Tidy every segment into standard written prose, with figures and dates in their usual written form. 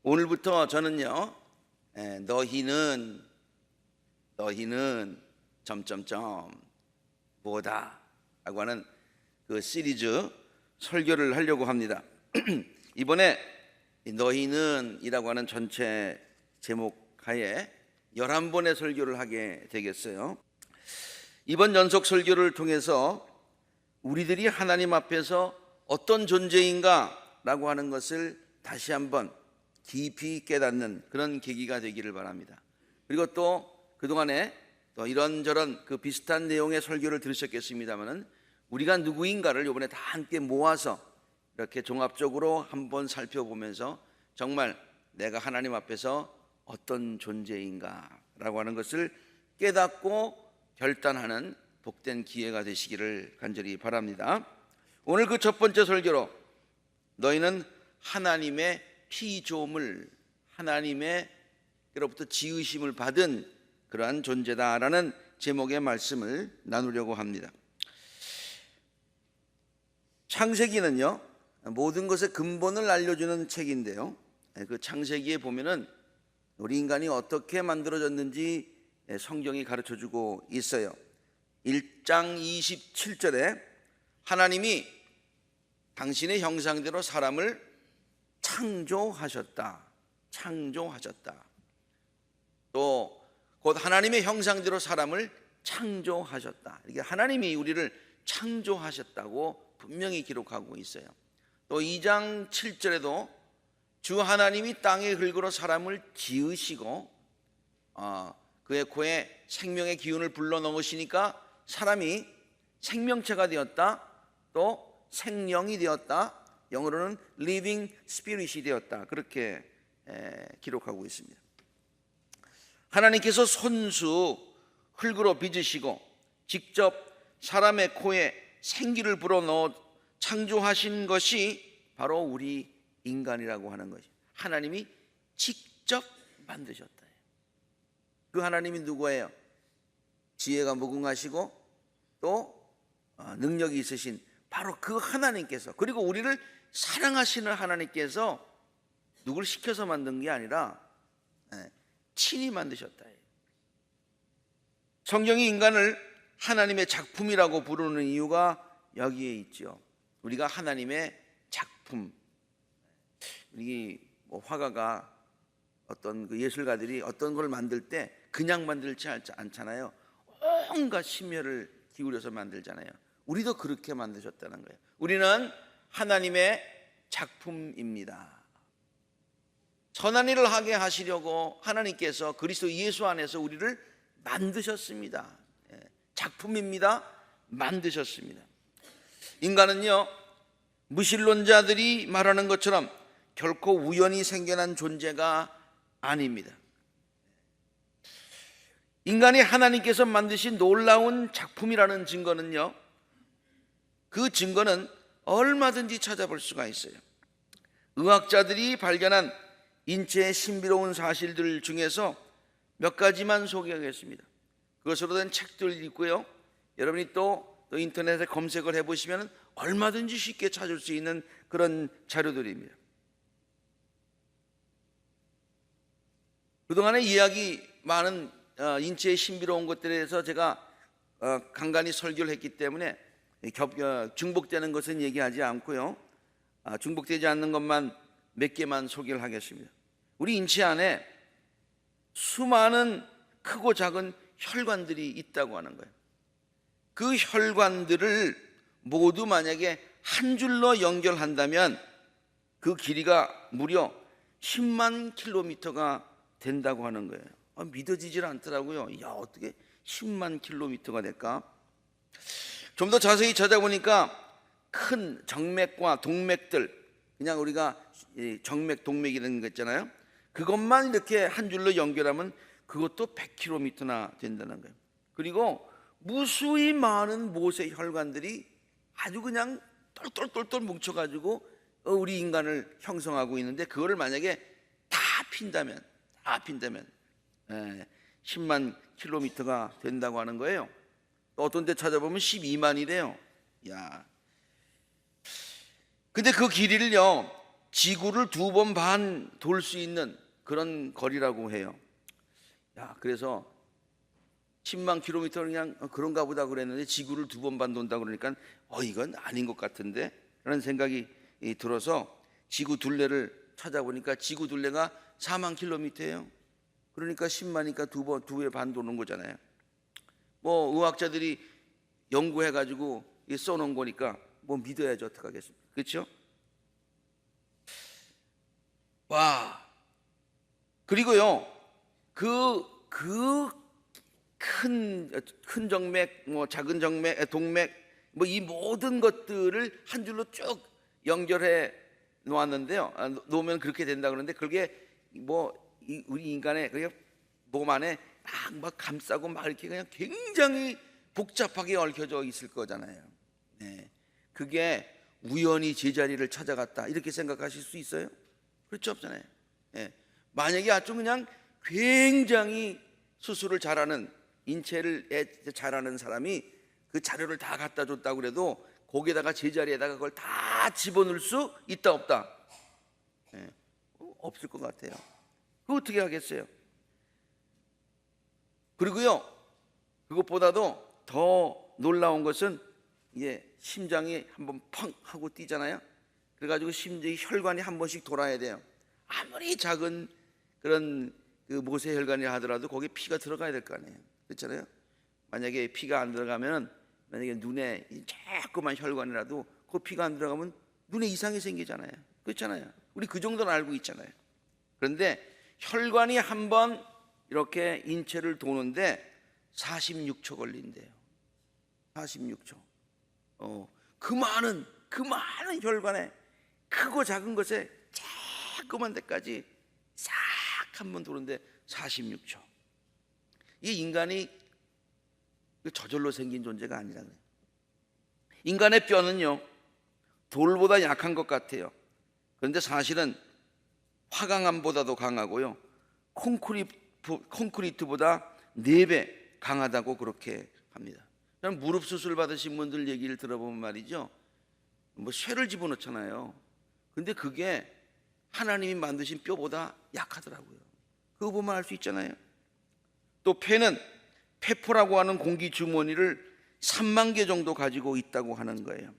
오늘부터 저는요, 너희는 점점점 뭐다 라고 하는 그 시리즈 설교를 하려고 합니다. 이번에 너희는 이라고 하는 전체 제목 하에 11번의 설교를 하게 되겠어요. 이번 연속 설교를 통해서 우리들이 하나님 앞에서 어떤 존재인가 라고 하는 것을 다시 한번 깊이 깨닫는 그런 계기가 되기를 바랍니다. 그리고 또 그동안에 또 이런저런 그 비슷한 내용의 설교를 들으셨겠습니다만은 우리가 누구인가를 이번에 다 함께 모아서 이렇게 종합적으로 한번 살펴보면서 정말 내가 하나님 앞에서 어떤 존재인가 라고 하는 것을 깨닫고 결단하는 복된 기회가 되시기를 간절히 바랍니다. 오늘 그 첫 번째 설교로 너희는 하나님의 피조물, 하나님의로부터 지으심을 받은 그러한 존재다라는 제목의 말씀을 나누려고 합니다. 창세기는요, 모든 것의 근본을 알려주는 책인데요, 그 창세기에 보면은 우리 인간이 어떻게 만들어졌는지 성경이 가르쳐주고 있어요. 1장 27절에 하나님이 당신의 형상대로 사람을 창조하셨다. 또 곧 하나님의 형상대로 사람을 창조하셨다. 이게 하나님이 우리를 창조하셨다고 분명히 기록하고 있어요. 또 2장 7절에도 주 하나님이 땅의 흙으로 사람을 지으시고 그의 코에 생명의 기운을 불러넣으시니까 사람이 생명체가 되었다. 또 생령이 되었다. 영어로는 living spirit이 되었다. 그렇게 기록하고 있습니다. 하나님께서 손수 흙으로 빚으시고 직접 사람의 코에 생기를 불어넣어 창조하신 것이 바로 우리 인간이라고 하는 것이 하나님이 직접 만드셨다. 그 하나님이 누구예요? 지혜가 무궁하시고 또 능력이 있으신 바로 그 하나님께서, 그리고 우리를 사랑하시는 하나님께서 누굴 시켜서 만든 게 아니라 친히 만드셨다. 성경이 인간을 하나님의 작품이라고 부르는 이유가 여기에 있죠. 우리가 하나님의 작품. 우리 화가가 어떤 그 예술가들이 어떤 걸 만들 때 그냥 만들지 않잖아요. 온갖 심혈을 기울여서 만들잖아요. 우리도 그렇게 만드셨다는 거예요. 우리는 하나님의 작품입니다. 선한 일을 하게 하시려고 하나님께서 그리스도 예수 안에서 우리를 만드셨습니다. 작품입니다. 만드셨습니다. 인간은요, 무신론자들이 말하는 것처럼 결코 우연히 생겨난 존재가 아닙니다. 인간이 하나님께서 만드신 놀라운 작품이라는 증거는요, 그 증거는 얼마든지 찾아볼 수가 있어요. 의학자들이 발견한 인체의 신비로운 사실들 중에서 몇 가지만 소개하겠습니다. 그것으로 된 책들 있고요, 여러분이 또 인터넷에 검색을 해보시면 얼마든지 쉽게 찾을 수 있는 그런 자료들입니다. 그동안에 이야기 많은 인체의 신비로운 것들에 대해서 제가 간간히 설교를 했기 때문에 중복되는 것은 얘기하지 않고요, 중복되지 않는 것만 몇 개만 소개를 하겠습니다. 우리 인체 안에 수많은 크고 작은 혈관들이 있다고 하는 거예요. 그 혈관들을 모두 만약에 한 줄로 연결한다면 그 길이가 무려 10만 킬로미터가 된다고 하는 거예요. 믿어지질 않더라고요. 야, 어떻게 10만 킬로미터가 될까? 좀 더 자세히 찾아보니까 큰 정맥과 동맥들, 그냥 우리가 정맥, 동맥이라는 거 있잖아요. 그것만 이렇게 한 줄로 연결하면 그것도 100km나 된다는 거예요. 그리고 무수히 많은 못의 혈관들이 아주 그냥 똘똘똘똘 뭉쳐가지고 우리 인간을 형성하고 있는데, 그거를 만약에 다 핀다면 10만 킬로미터가 된다고 하는 거예요. 또 어떤 데 찾아보면 12만이래요. 야, 근데 그 길이를요 지구를 2번 반 돌 수 있는 그런 거리라고 해요. 야, 그래서 10만 킬로미터 그냥 그런가 보다 그랬는데 지구를 2번 반 돈다 그러니까 이건 아닌 것 같은데 라는 생각이 들어서 지구 둘레를 찾아보니까 지구 둘레가 4만 킬로미터예요. 그러니까 10만이니까 2배 반 도는 거잖아요. 뭐 의학자들이 연구해가지고 써놓은 거니까 뭐 믿어야지 어떡하겠습니까? 그렇죠? 와, 그리고요 큰 정맥, 뭐 작은 정맥, 동맥, 뭐 이 모든 것들을 한 줄로 쭉 연결해 놓았는데요. 놓으면 그렇게 된다 그러는데 그게 뭐 우리 인간의 그냥 몸 안에 막 감싸고 막 이렇게 그냥 굉장히 복잡하게 얽혀져 있을 거잖아요. 네. 그게 우연히 제자리를 찾아갔다 이렇게 생각하실 수 있어요? 그렇지 없잖아요. 네. 만약에 아주 그냥 굉장히 수술을 잘하는 인체를 잘하는 사람이 그 자료를 다 갖다 줬다고 그래도 거기에다가 제자리에다가 그걸 다 집어넣을 수 있다 없다? 네. 없을 것 같아요. 그거 어떻게 하겠어요? 그리고요 그것보다도 더 놀라운 것은 심장이 한번 펑 하고 뛰잖아요. 그래가지고 심장이 혈관이 한 번씩 돌아야 돼요. 아무리 작은 그런 그 모세혈관이라 하더라도 거기에 피가 들어가야 될 거 아니에요. 그렇잖아요. 만약에 피가 안 들어가면 만약에 눈에 조그만 혈관이라도 그 피가 안 들어가면 눈에 이상이 생기잖아요. 그렇잖아요. 우리 그 정도는 알고 있잖아요. 그런데 혈관이 한 번 이렇게 인체를 도는데 46초 걸린대요. 46초. 그 많은 혈관에 크고 작은 것에 조그만 데까지 싹 한 번 도는데 46초. 이 인간이 저절로 생긴 존재가 아니라 그래요. 인간의 뼈는요 돌보다 약한 것 같아요. 그런데 사실은 화강암보다도 강하고요 콘크리트보다 4배 강하다고 그렇게 합니다. 무릎 수술 받으신 분들 얘기를 들어보면 말이죠, 뭐 쇠를 집어넣잖아요. 근데 그게 하나님이 만드신 뼈보다 약하더라고요. 그거 보면 알 수 있잖아요. 또 폐는 폐포라고 하는 공기 주머니를 3만 개 정도 가지고 있다고 하는 거예요.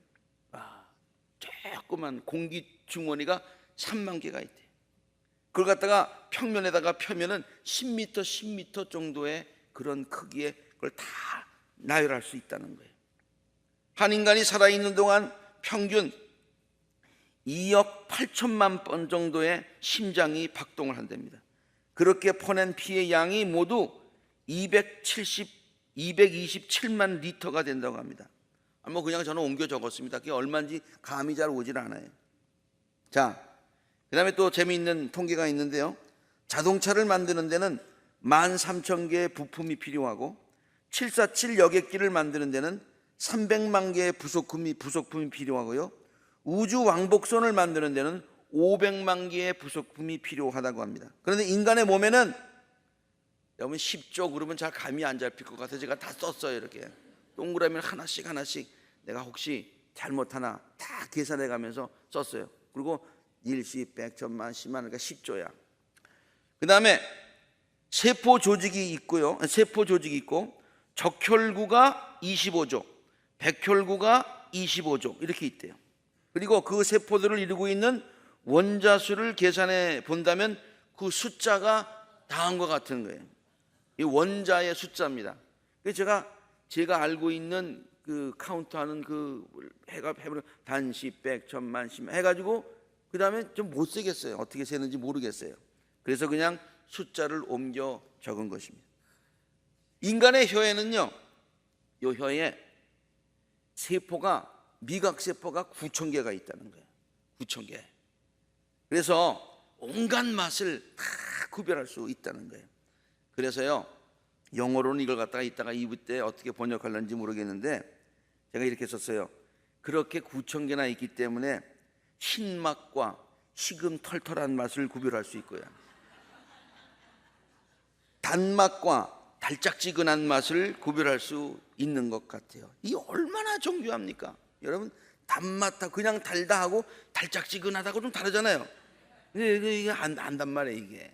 조그만 공기 주머니가 3만 개가 있대요. 그걸 갖다가 평면에다가 펴면은 10m 정도의 그런 크기의 그걸 다 나열할 수 있다는 거예요. 한 인간이 살아있는 동안 평균 2억 8천만 번 정도의 심장이 박동을 한답니다. 그렇게 퍼낸 피의 양이 모두 227만 리터가 된다고 합니다. 뭐 그냥 저는 옮겨 적었습니다. 그게 얼마인지 감이 잘 오질 않아요. 자, 그 다음에 또 재미있는 통계가 있는데요, 자동차를 만드는 데는 13,000개의 부품이 필요하고 747 여객기를 만드는 데는 300만 개의 부속품이 필요하고요, 우주 왕복선을 만드는 데는 500만 개의 부속품이 필요하다고 합니다. 그런데 인간의 몸에는 여러분 10조 그러면 잘 감이 안 잡힐 것 같아서 제가 다 썼어요. 이렇게 동그라미를 하나씩 내가 혹시 잘못하나 다 계산해 가면서 썼어요. 그리고 일시, 백, 천만, 십만, 그러니까 10조야. 그 다음에 세포 조직이 있고 적혈구가 25조, 백혈구가 25조 이렇게 있대요. 그리고 그 세포들을 이루고 있는 원자수를 계산해 본다면 그 숫자가 다음과 같은 거예요. 이 원자의 숫자입니다. 그래서 제가 알고 있는 그 카운트하는 그 해보면 단시, 백, 천만, 십만 해가지고 그 다음에 좀 못 세겠어요. 어떻게 세는지 모르겠어요. 그래서 그냥 숫자를 옮겨 적은 것입니다. 인간의 혀에는요, 이 혀에 세포가 미각세포가 9,000개가 있다는 거예요. 9,000개. 그래서 온갖 맛을 다 구별할 수 있다는 거예요. 그래서요, 영어로는 이걸 갖다가 이따가 2부 때 어떻게 번역하려는지 모르겠는데 제가 이렇게 썼어요. 그렇게 9,000개나 있기 때문에 신맛과 식음 털털한 맛을 구별할 수 있고요, 단맛과 달짝지근한 맛을 구별할 수 있는 것 같아요. 이 얼마나 정교합니까? 여러분, 단맛하고 그냥 달다 하고 달짝지근하다고 좀 다르잖아요. 근데 이게 안단 말이에요. 이게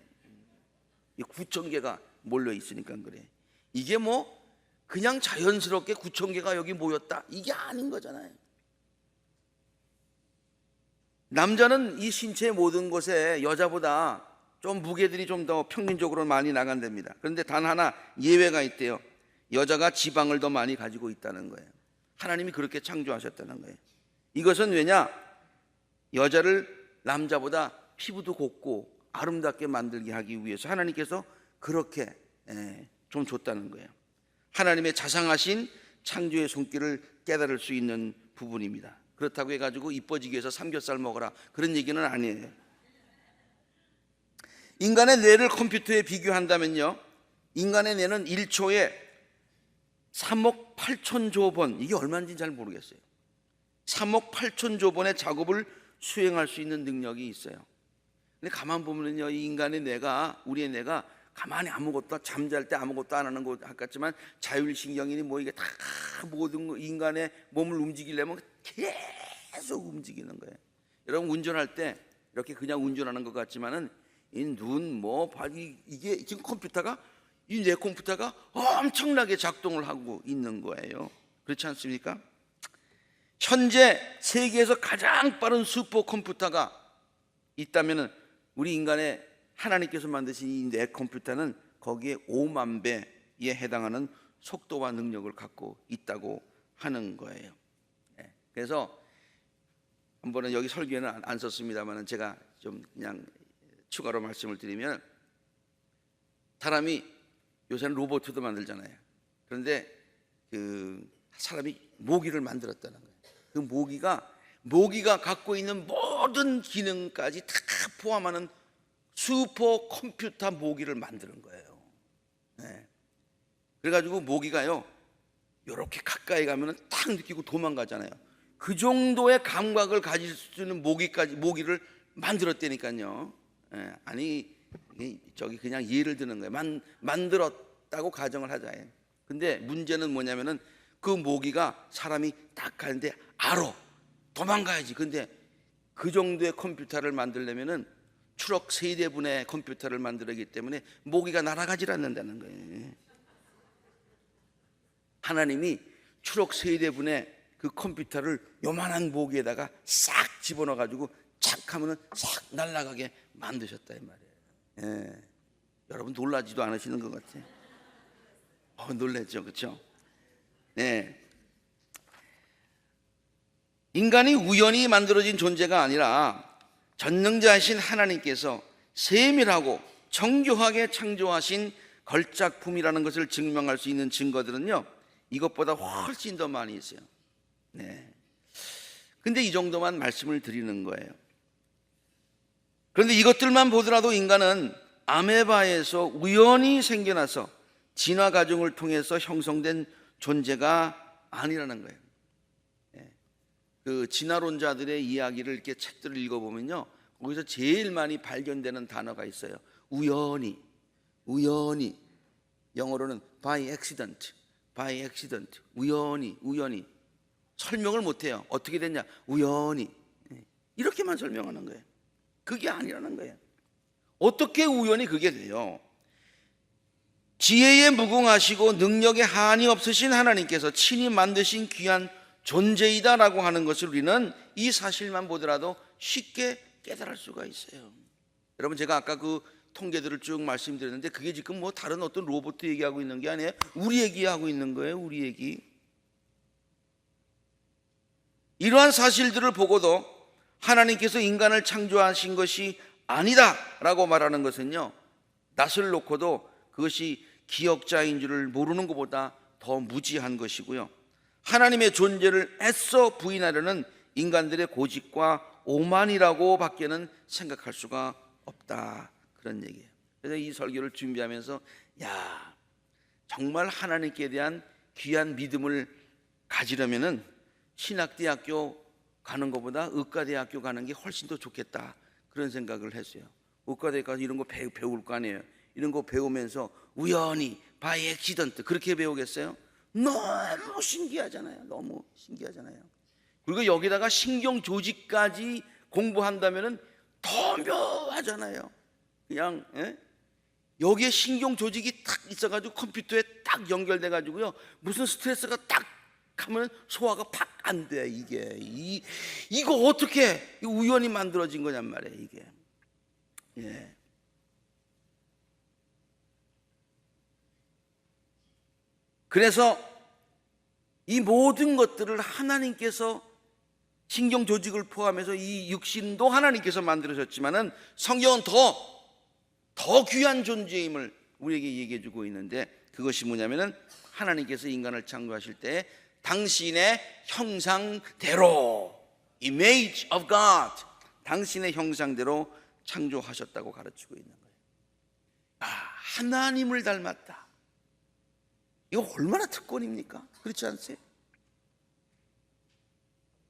9,000개가 몰려 있으니까 그래. 이게 뭐 그냥 자연스럽게 9,000개가 여기 모였다 이게 아닌 거잖아요. 남자는 이 신체의 모든 곳에 여자보다 좀 무게들이 좀 더 평균적으로 많이 나간답니다. 그런데 단 하나 예외가 있대요. 여자가 지방을 더 많이 가지고 있다는 거예요. 하나님이 그렇게 창조하셨다는 거예요. 이것은 왜냐? 여자를 남자보다 피부도 곱고 아름답게 만들게 하기 위해서 하나님께서 그렇게 좀 줬다는 거예요. 하나님의 자상하신 창조의 손길을 깨달을 수 있는 부분입니다. 그렇다고 해가지고 이뻐지기 위해서 삼겹살 먹어라 그런 얘기는 아니에요. 인간의 뇌를 컴퓨터에 비교한다면요, 인간의 뇌는 1초에 3억 8천조 번, 이게 얼마인지 잘 모르겠어요. 3억 8천조 번의 작업을 수행할 수 있는 능력이 있어요. 근데 가만 보면요, 이 인간의 뇌가, 우리의 뇌가 가만히 아무것도, 잠잘 때 아무것도 안 하는 것 같지만 자율신경이니 뭐 이게 다 모든 인간의 몸을 움직이려면 계속 움직이는 거예요. 여러분 운전할 때 이렇게 그냥 운전하는 것 같지만은 이 눈, 뭐 이게 지금 컴퓨터가, 이 뇌 컴퓨터가 엄청나게 작동을 하고 있는 거예요. 그렇지 않습니까? 현재 세계에서 가장 빠른 슈퍼컴퓨터가 있다면은 우리 인간의 하나님께서 만드신 이 뇌 컴퓨터는 거기에 5만 배에 해당하는 속도와 능력을 갖고 있다고 하는 거예요. 그래서 한 번은 여기 설교에는 안 썼습니다만 제가 좀 그냥 추가로 말씀을 드리면, 사람이 요새는 로봇도 만들잖아요. 그런데 그 사람이 모기를 만들었다는 거예요. 그 모기가 갖고 있는 모든 기능까지 다 포함하는 슈퍼 컴퓨터 모기를 만드는 거예요. 그래가지고 모기가요, 이렇게 가까이 가면은 딱 느끼고 도망가잖아요. 그 정도의 감각을 가질 수 있는 모기를 만들었다니까요. 아니 저기 그냥 예를 드는 거예요. 만들었다고 가정을 하자. 근데 문제는 뭐냐면은 그 모기가 사람이 딱 가는데 알아, 도망가야지. 근데 그 정도의 컴퓨터를 만들려면은 추럭 3대분의 컴퓨터를 만들기 때문에 모기가 날아가질 않는다는 거예요. 하나님이 추럭 3대분의 그 컴퓨터를 요만한 모기에다가 싹 집어넣어 가지고 착 하면은 싹 날아가게 만드셨다 이 말이에요. 여러분 놀라지도 않으시는 것 같아요. 놀랐죠, 그렇죠? 인간이 우연히 만들어진 존재가 아니라 전능자이신 하나님께서 세밀하고 정교하게 창조하신 걸작품이라는 것을 증명할 수 있는 증거들은요, 이것보다 훨씬 더 많이 있어요. 근데 이 정도만 말씀을 드리는 거예요. 그런데 이것들만 보더라도 인간은 아메바에서 우연히 생겨나서 진화 과정을 통해서 형성된 존재가 아니라는 거예요. 그 진화론자들의 이야기를 이렇게 책들을 읽어보면요, 거기서 제일 많이 발견되는 단어가 있어요. 우연히. 영어로는 by accident. 우연히. 설명을 못해요. 어떻게 됐냐? 우연히. 이렇게만 설명하는 거예요. 그게 아니라는 거예요. 어떻게 우연히 그게 돼요? 지혜에 무궁하시고 능력에 한이 없으신 하나님께서 친히 만드신 귀한 존재이다라고 하는 것을 우리는 이 사실만 보더라도 쉽게 깨달을 수가 있어요. 여러분, 제가 아까 그 통계들을 쭉 말씀드렸는데 그게 지금 뭐 다른 어떤 로봇 얘기하고 있는 게 아니에요. 우리 얘기하고 있는 거예요. 우리 얘기. 이러한 사실들을 보고도 하나님께서 인간을 창조하신 것이 아니다라고 말하는 것은요, 낯을 놓고도 그것이 기억자인 줄을 모르는 것보다 더 무지한 것이고요, 하나님의 존재를 애써 부인하려는 인간들의 고집과 오만이라고 밖에는 생각할 수가 없다, 그런 얘기예요. 그래서 이 설교를 준비하면서 정말 하나님께 대한 귀한 믿음을 가지려면은 신학대학교 가는 것보다 의과대학교 가는 게 훨씬 더 좋겠다, 그런 생각을 했어요. 의과대학 가서 이런 거 배울 거 아니에요. 이런 거 배우면서 우연히 바이 액시던트 그렇게 배우겠어요? 너무 신기하잖아요. 그리고 여기다가 신경 조직까지 공부한다면은 더 묘하잖아요. 그냥 여기에 신경 조직이 딱 있어가지고 컴퓨터에 딱 연결돼 가지고요, 무슨 스트레스가 딱 하면 소화가 팍 안 돼. 이거 어떻게 우연히 만들어진 거냔 말이에요, 이게. 예. 그래서 이 모든 것들을 하나님께서 신경 조직을 포함해서 이 육신도 하나님께서 만들어졌지만은 성경은 더 귀한 존재임을 우리에게 얘기해 주고 있는데, 그것이 뭐냐면은 하나님께서 인간을 창조하실 때 당신의 형상대로, image of God, 당신의 형상대로 창조하셨다고 가르치고 있는 거예요. 하나님을 닮았다. 이거 얼마나 특권입니까? 그렇지 않으세요?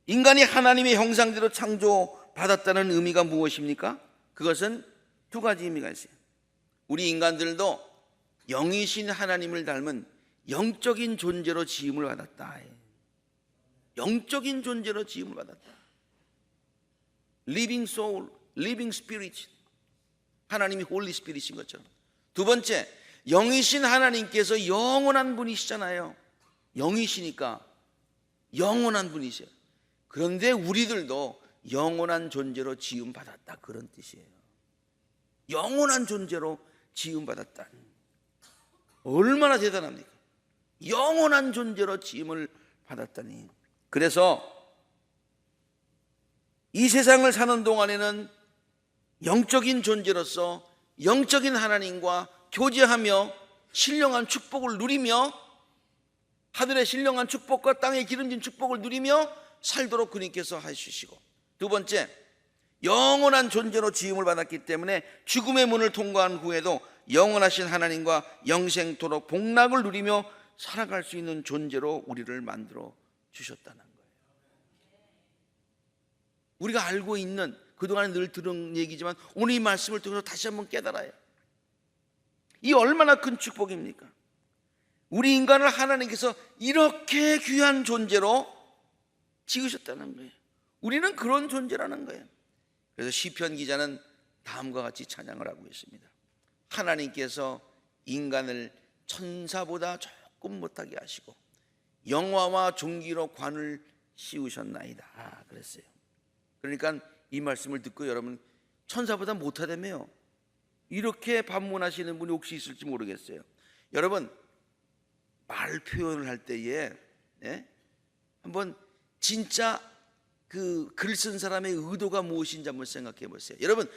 인간이 하나님의 형상대로 창조받았다는 의미가 무엇입니까? 그것은 두 가지 의미가 있어요. 우리 인간들도 영이신 하나님을 닮은 영적인 존재로 지음을 받았다. 영적인 존재로 지음을 받았다. Living soul, living spirit. 하나님이 홀리 스피릿인 것처럼. 두 번째, 영이신 하나님께서 영원한 분이시잖아요. 영이시니까 영원한 분이세요. 그런데 우리들도 영원한 존재로 지음 받았다, 그런 뜻이에요. 영원한 존재로 지음 받았다. 얼마나 대단합니까? 영원한 존재로 지음을 받았다니. 그래서 이 세상을 사는 동안에는 영적인 존재로서 영적인 하나님과 교제하며 신령한 축복을 누리며, 하늘의 신령한 축복과 땅의 기름진 축복을 누리며 살도록 그님께서 하시고, 두 번째, 영원한 존재로 지음을 받았기 때문에 죽음의 문을 통과한 후에도 영원하신 하나님과 영생토록 복락을 누리며 살아갈 수 있는 존재로 우리를 만들어 주셨다는 거예요. 우리가 알고 있는, 그동안에 늘 들은 얘기지만 오늘 이 말씀을 통해서 다시 한번 깨달아요. 이 얼마나 큰 축복입니까? 우리 인간을 하나님께서 이렇게 귀한 존재로 지으셨다는 거예요. 우리는 그런 존재라는 거예요. 그래서 시편 기자는 다음과 같이 찬양을 하고 있습니다. 하나님께서 인간을 천사보다 조금 못하게 하시고 영화와 존귀로 관을 씌우셨나이다, 그랬어요. 그러니까 이 말씀을 듣고 여러분, 천사보다 못하다며요, 이렇게 반문하시는 분이 혹시 있을지 모르겠어요. 여러분, 말 표현을 할 때에 한번 진짜 그 글 쓴 사람의 의도가 무엇인지 한번 생각해 보세요. 여러분,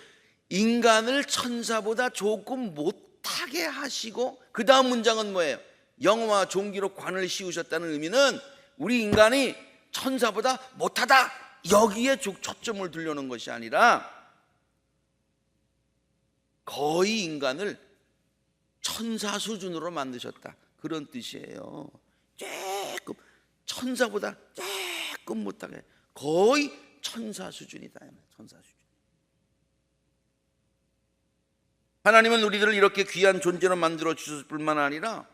인간을 천사보다 조금 못하게 하시고, 그 다음 문장은 뭐예요? 영화와 존귀로 관을 씌우셨다는 의미는 우리 인간이 천사보다 못하다, 여기에 초점을 두려는 것이 아니라 거의 인간을 천사 수준으로 만드셨다, 그런 뜻이에요. 조금 천사보다 조금 못하게, 거의 천사 수준이다, 천사 수준. 하나님은 우리들을 이렇게 귀한 존재로 만들어 주셨을 뿐만 아니라,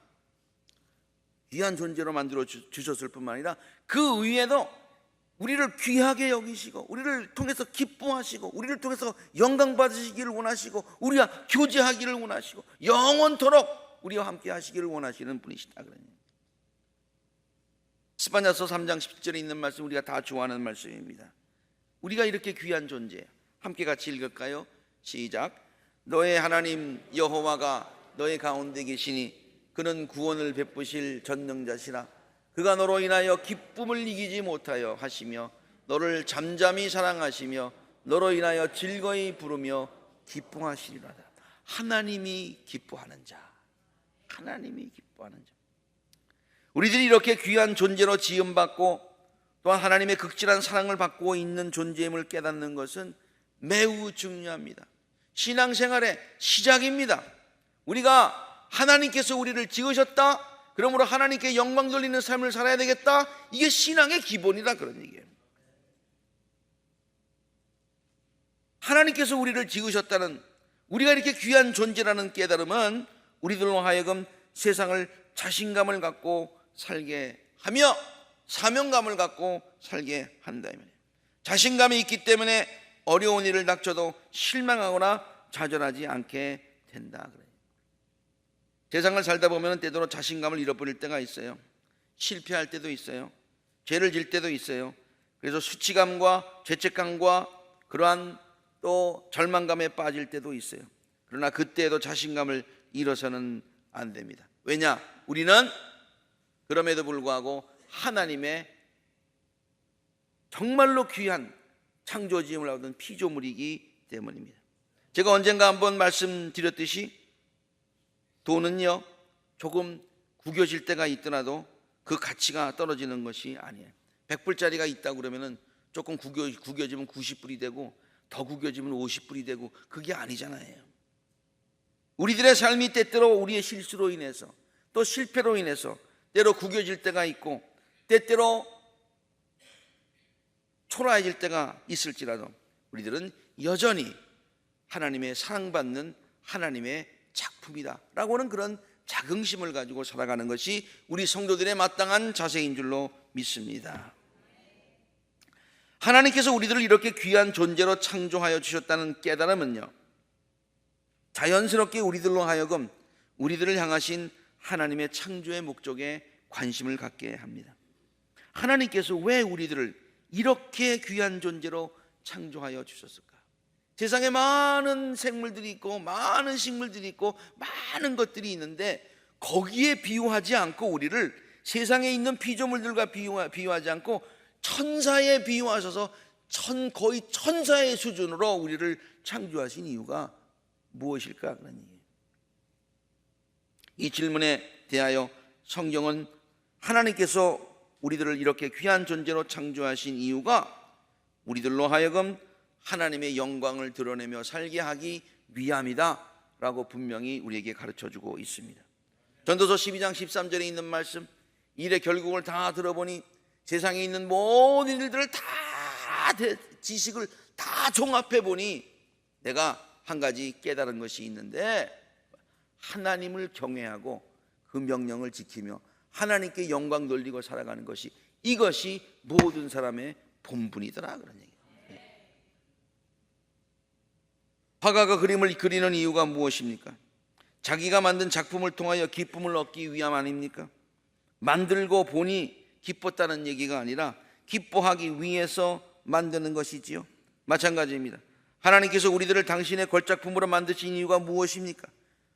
귀한 존재로 만들어 주셨을 뿐만 아니라 그 위에도 우리를 귀하게 여기시고, 우리를 통해서 기뻐하시고, 우리를 통해서 영광 받으시기를 원하시고, 우리와 교제하기를 원하시고, 영원토록 우리와 함께 하시기를 원하시는 분이시다, 그러니. 스바냐서 3장 10절에 있는 말씀, 우리가 다 좋아하는 말씀입니다. 우리가 이렇게 귀한 존재, 함께 같이 읽을까요? 시작. 너의 하나님 여호와가 너의 가운데 계시니 그는 구원을 베푸실 전능자시라. 그가 너로 인하여 기쁨을 이기지 못하여 하시며 너를 잠잠히 사랑하시며 너로 인하여 즐거이 부르며 기뻐하시리로다. 하나님이 기뻐하는 자, 하나님이 기뻐하는 자. 우리들이 이렇게 귀한 존재로 지음받고 또한 하나님의 극진한 사랑을 받고 있는 존재임을 깨닫는 것은 매우 중요합니다. 신앙생활의 시작입니다. 우리가 하나님께서 우리를 지으셨다, 그러므로 하나님께 영광 돌리는 삶을 살아야 되겠다, 이게 신앙의 기본이다, 그런 얘기예요. 하나님께서 우리를 지으셨다는, 우리가 이렇게 귀한 존재라는 깨달음은 우리들로 하여금 세상을 자신감을 갖고 살게 하며 사명감을 갖고 살게 한다. 자신감이 있기 때문에 어려운 일을 닥쳐도 실망하거나 좌절하지 않게 된다. 세상을 살다 보면 때때로 자신감을 잃어버릴 때가 있어요. 실패할 때도 있어요. 죄를 질 때도 있어요. 그래서 수치감과 죄책감과 그러한 또 절망감에 빠질 때도 있어요. 그러나 그때에도 자신감을 잃어서는 안 됩니다. 왜냐? 우리는 그럼에도 불구하고 하나님의 정말로 귀한 창조지음을 얻은 피조물이기 때문입니다. 제가 언젠가 한번 말씀드렸듯이 돈은요 조금 구겨질 때가 있더라도 그 가치가 떨어지는 것이 아니에요. 100불짜리가 있다고 그러면은 조금 구겨지면 90불이 되고 더 구겨지면 50불이 되고 그게 아니잖아요. 우리들의 삶이 때때로 우리의 실수로 인해서 또 실패로 인해서 때로 구겨질 때가 있고 때때로 초라해질 때가 있을지라도 우리들은 여전히 하나님의 사랑받는 하나님의 작품이다 라고는 그런 자긍심을 가지고 살아가는 것이 우리 성도들의 마땅한 자세인 줄로 믿습니다. 하나님께서 우리들을 이렇게 귀한 존재로 창조하여 주셨다는 깨달음은요 자연스럽게 우리들로 하여금 우리들을 향하신 하나님의 창조의 목적에 관심을 갖게 합니다. 하나님께서 왜 우리들을 이렇게 귀한 존재로 창조하여 주셨을까? 세상에 많은 생물들이 있고 많은 식물들이 있고 많은 것들이 있는데 거기에 비유하지 않고 우리를 세상에 있는 피조물들과 비유하지 않고 천사에 비유하셔서 거의 천사의 수준으로 우리를 창조하신 이유가 무엇일까? 그런 얘기예요. 이 질문에 대하여 성경은 하나님께서 우리들을 이렇게 귀한 존재로 창조하신 이유가 우리들로 하여금 하나님의 영광을 드러내며 살게 하기 위함이다 라고 분명히 우리에게 가르쳐주고 있습니다. 전도서 12장 13절에 있는 말씀, 일의 결국을 다 들어보니 세상에 있는 모든 일들을 다 지식을 다 종합해 보니 내가 한 가지 깨달은 것이 있는데 하나님을 경외하고 그 명령을 지키며 하나님께 영광 돌리고 살아가는 것이 이것이 모든 사람의 본분이더라 그런 얘기예요. 화가가 그림을 그리는 이유가 무엇입니까? 자기가 만든 작품을 통하여 기쁨을 얻기 위함 아닙니까? 만들고 보니 기뻤다는 얘기가 아니라 기뻐하기 위해서 만드는 것이지요. 마찬가지입니다. 하나님께서 우리들을 당신의 걸작품으로 만드신 이유가 무엇입니까?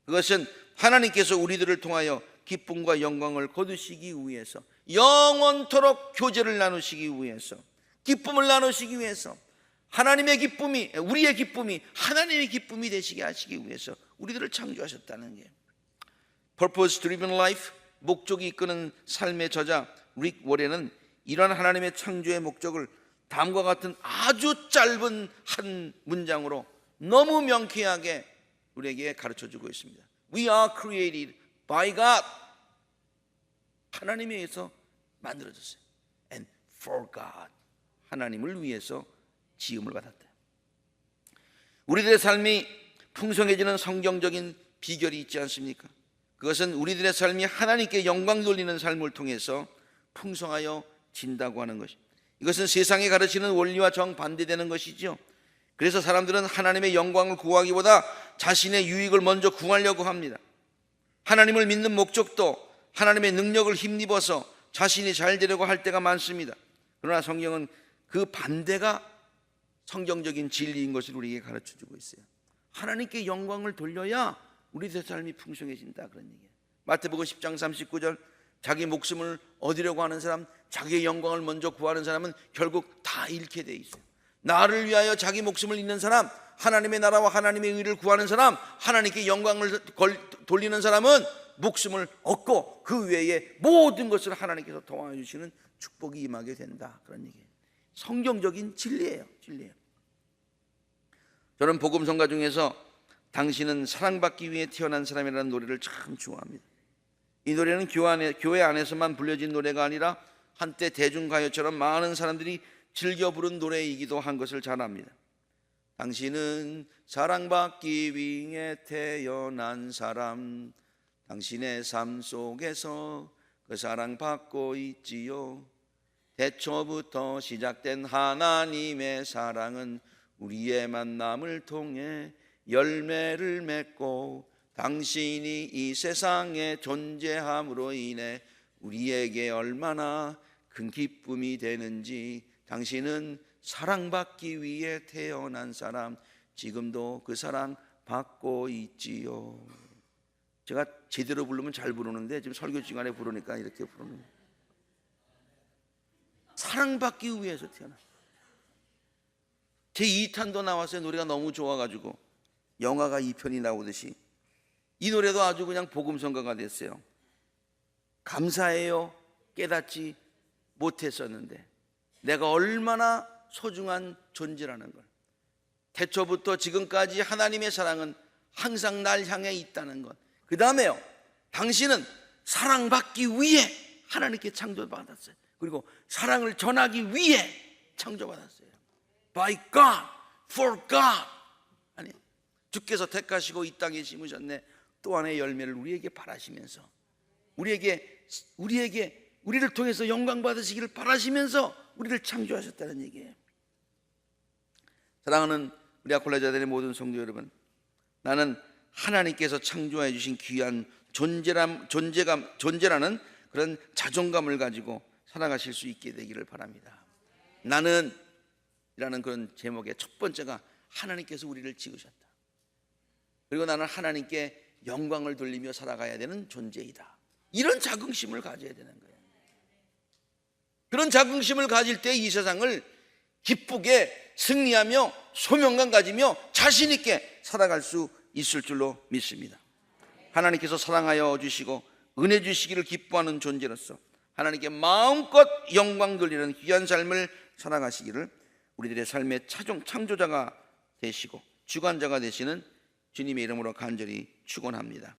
그것은 하나님께서 우리들을 통하여 기쁨과 영광을 거두시기 위해서, 영원토록 교제를 나누시기 위해서, 기쁨을 나누시기 위해서, 하나님의 기쁨이, 우리의 기쁨이 하나님의 기쁨이 되시게 하시기 위해서 우리들을 창조하셨다는 게 Purpose Driven Life, 목적이 이끄는 삶의 저자 릭 워렌은 이런 하나님의 창조의 목적을 다음과 같은 아주 짧은 한 문장으로 너무 명쾌하게 우리에게 가르쳐주고 있습니다. We are created by God. 하나님에 의해서 만들어졌어요. And for God. 하나님을 위해서 지음을 받았다. 우리들의 삶이 풍성해지는 성경적인 비결이 있지 않습니까? 그것은 우리들의 삶이 하나님께 영광 돌리는 삶을 통해서 풍성하여 진다고 하는 것입니다. 이것은 세상이 가르치는 원리와 정반대되는 것이죠. 그래서 사람들은 하나님의 영광을 구하기보다 자신의 유익을 먼저 구하려고 합니다. 하나님을 믿는 목적도 하나님의 능력을 힘입어서 자신이 잘 되려고 할 때가 많습니다. 그러나 성경은 그 반대가 성경적인 진리인 것을 우리에게 가르쳐주고 있어요. 하나님께 영광을 돌려야 우리의 삶이 풍성해진다 그런 얘기예요. 마태복음 10장 39절 자기 목숨을 얻으려고 하는 사람, 자기의 영광을 먼저 구하는 사람은 결국 다 잃게 돼 있어요. 나를 위하여 자기 목숨을 잃는 사람, 하나님의 나라와 하나님의 의를 구하는 사람, 하나님께 영광을 돌리는 사람은 목숨을 얻고 그 외에 모든 것을 하나님께서 도와주시는 축복이 임하게 된다 그런 얘기예요. 성경적인 진리예요. 저는 복음성가 중에서 당신은 사랑받기 위해 태어난 사람이라는 노래를 참 좋아합니다. 이 노래는 교회 안에서만 불려진 노래가 아니라 한때 대중가요처럼 많은 사람들이 즐겨 부른 노래이기도 한 것을 잘 압니다. 당신은 사랑받기 위해 태어난 사람, 당신의 삶 속에서 그 사랑받고 있지요. 태초부터 시작된 하나님의 사랑은 우리의 만남을 통해 열매를 맺고 당신이 이 세상에 존재함으로 인해 우리에게 얼마나 큰 기쁨이 되는지, 당신은 사랑받기 위해 태어난 사람, 지금도 그 사랑 받고 있지요. 제가 제대로 부르면 잘 부르는데 지금 설교 시간에 부르니까 이렇게 부르는 거예요. 사랑받기 위해서 태어나. 제 2탄도 나왔어요. 노래가 너무 좋아가지고 영화가 2편이 나오듯이 이 노래도 아주 그냥 복음성가가 됐어요. 감사해요. 깨닫지 못했었는데 내가 얼마나 소중한 존재라는 걸, 태초부터 지금까지 하나님의 사랑은 항상 날 향해 있다는 것, 그 다음에요, 당신은 사랑받기 위해 하나님께 창조받았어요. 그리고 사랑을 전하기 위해 창조받았어요. By God, for God. 아니, 주께서 택하시고 이 땅에 심으셨네. 또 하나의 열매를 우리에게 바라시면서, 우리를 통해서 영광 받으시기를 바라시면서 우리를 창조하셨다는 얘기예요. 사랑하는 우리 아콜라자들의 모든 성도 여러분, 나는 하나님께서 창조해 주신 귀한 존재라는 그런 자존감을 가지고 살아가실 수 있게 되기를 바랍니다. 나는 이라는 그런 제목의 첫 번째가 하나님께서 우리를 지으셨다. 그리고 나는 하나님께 영광을 돌리며 살아가야 되는 존재이다. 이런 자긍심을 가져야 되는 거예요. 그런 자긍심을 가질 때 이 세상을 기쁘게 승리하며 소명감 가지며 자신 있게 살아갈 수 있을 줄로 믿습니다. 하나님께서 사랑하여 주시고 은혜 주시기를 기뻐하는 존재로서 하나님께 마음껏 영광 돌리는 귀한 삶을 살아가시기를 우리들의 삶의 창조자가 되시고 주관자가 되시는 주님의 이름으로 간절히 축원합니다.